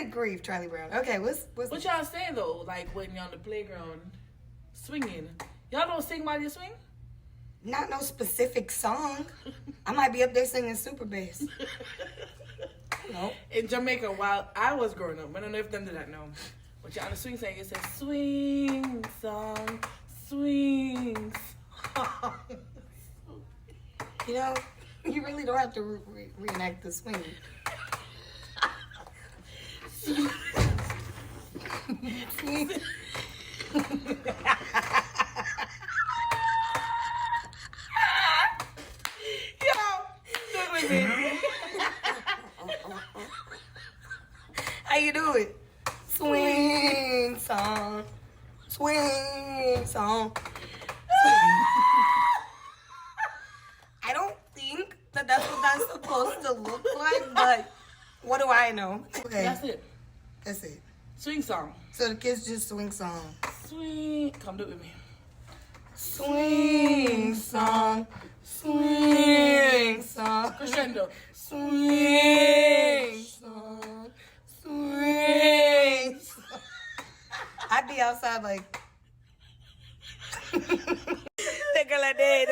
Good grief, Charlie Brown. Okay, what's What y'all saying though? Like when you're on the playground swinging, y'all don't sing while you swing? not no specific song. I might be up there singing super bass. No. In Jamaica, while I was growing up, I don't know if them do that now. But you're on the swing song, it says swing song, swing song. You know, you really don't have to reenact the swing. How you do it? Swing song, swing song. I don't think that that's what that's supposed to look like, but what do I know? Okay, That's it. that's it. Swing song. So the kids just swing song. Swing. Come do it with me. Swing song, swing song, Crescendo. swing song, swing song. I'd be outside like. Take a la dead.